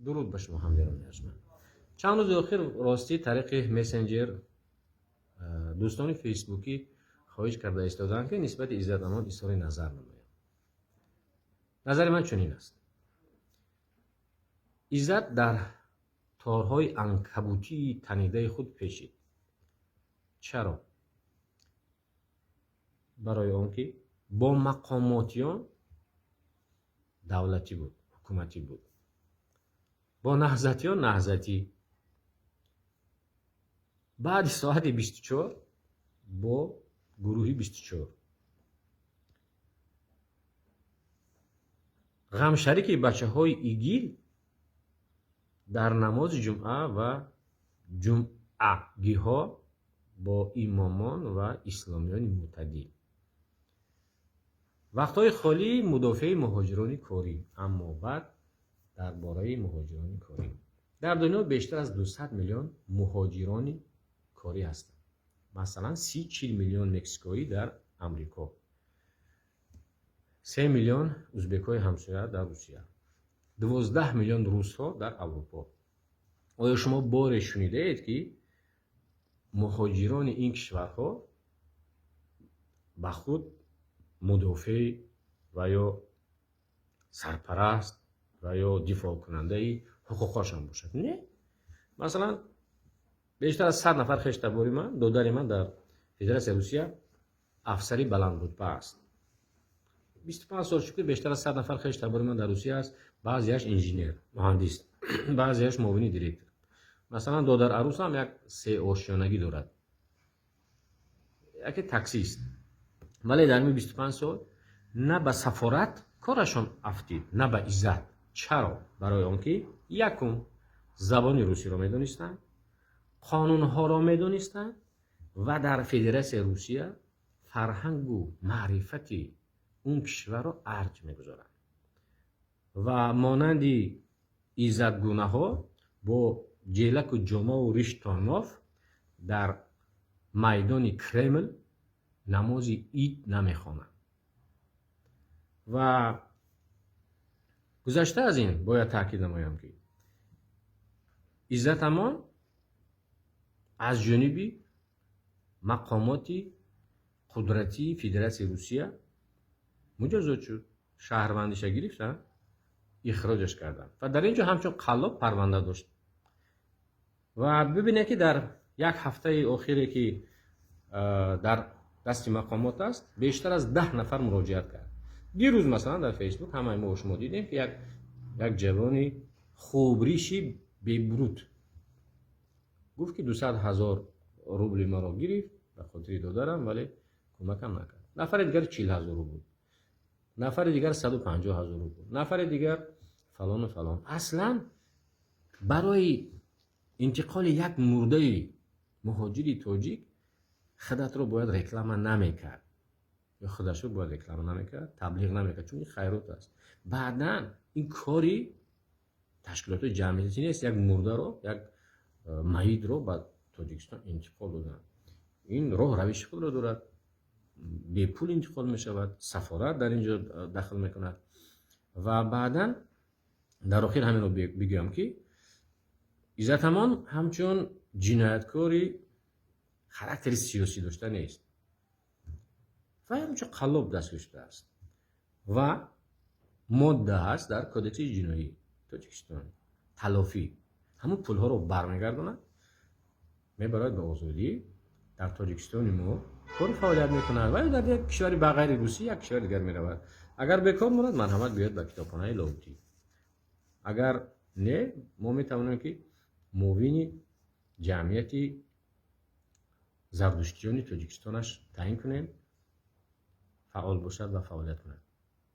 درود به شما همدیگران ارجمند. چند روز اخیر راستی طریق مسنجر دوستان فیسبوکی خواهش کرده ایستادند که نسبت عزت امان اظهار نظر نمایم. نظر من چنین است: عزت در تارهای عنکبوتی تنیده خود پیچید. چرا؟ برای آنکه با مقاماتیان دولتی بود، حکومتی بود، با نهضتیان نهضتی، بعد ساعت 24 با گروهی 24 غم شریک بچه های ایگیل در نماز جمعه و جمعگی ها با امامان و اسلامیان معتدی. وقتهای خالی مدافع مهاجران کاری. اما بعد درباره مهاجران کاری، در دنیا بیشتر از 200 میلیون مهاجران کاری هستند. مثلا 30-40 میلیون مکزیکایی در امریکا، 3 میلیون ازبکای همسایه در روسیه، 12 میلیون روس ها در اروپا. آیا شما بار شنیده اید که مهاجران این کشورها به خود مدافع و یا سرپرست و یا دفاع کننده حقوقشان باشد؟ نه. مثلا بیشتر از 100 نفر خشتباری من، دادر من در فدراسیون روسیه افسری بلند رتبه است. 25 سال شده بیشتر از 100 نفر خشتباری من در روسیه است. بعضیش انجینیر، مهندس، بعضیش معاون دیرکتور. مثلا دادر عروس هم یک 3 آشیانگی دارد، یک تاکسی است. ولی در این 25 سال نه به سفارت کارشان افتید، نه به عزت. چرا؟ برای آنکه یکم زبان روسی را میدونستند، قانون ها را میدونستند و در فدراسیون روسیه فرهنگ و معرفتی اون کشور را ارج میگذارند و مانند عزت گونه ها با جلک و جامه و ریشتاناف در میدان کرمل نماز عید نمیخوانند. و گذشته از این باید تاکید نمایم که عزت امان از جانب مقامات قدرتی فدراسیون روسیه مجازات شد. شهروندیش گرفتن، اخراجش کردن و در اینجا همچون قلاب پرونده داشت. و ببینید که در یک هفته اخیری که در دست مقامات است، بیشتر از 10 نفر مراجعت کرد. دیروز مثلا در فیسبوک همه ما شما دیدیم که یک جوانی خوبریشی ببرود گفت که 200,000 روبل مرا گرفت به خاطر دادرم، ولی کمکم نکرد. نفر دیگر 40,000 بود، نفر دیگر 150,000 بود، نفر دیگر فلان و فلان. اصلا برای انتقال یک مرده مهاجری تاجیک خودت رو باید رکلام نمیکرد، یا خودش رو باید رکلام نمیکرد، تبلیغ نمیکرد، چون این خیرات است. بعداً این کاری تشکیلات جمعیتی نیست، یک مرده رو، یک میت رو به تاجیکستان انتقال دادن. این راه روش خود رو دارد، به پول انتقال می شود، سفارت در اینجا دخل میکند. و بعداً در آخر همین رو بگم که عزت امان همچون جنایتکاری خاراکتر سیاسی داشته نیست و همچون قلاب دست گرفته است و ماده هست در کدکس جنایی تاجیکستان. تلافی همون پول ها رو برمیگرداند، میبرد به آزادی. در تاجیکستان ما کار فعالیت میکند ولی در یک کشور بغیر روسی یک کشور دیگر میرود. اگر بیکار ماند مرحمت بیاد به کتابخانه لاهوتی. اگر نه، ما میتوانیم که معاون جمعیت زردشتیان تاجیکستانش تعیین کنیم، فعال باشد و فعالیت کند.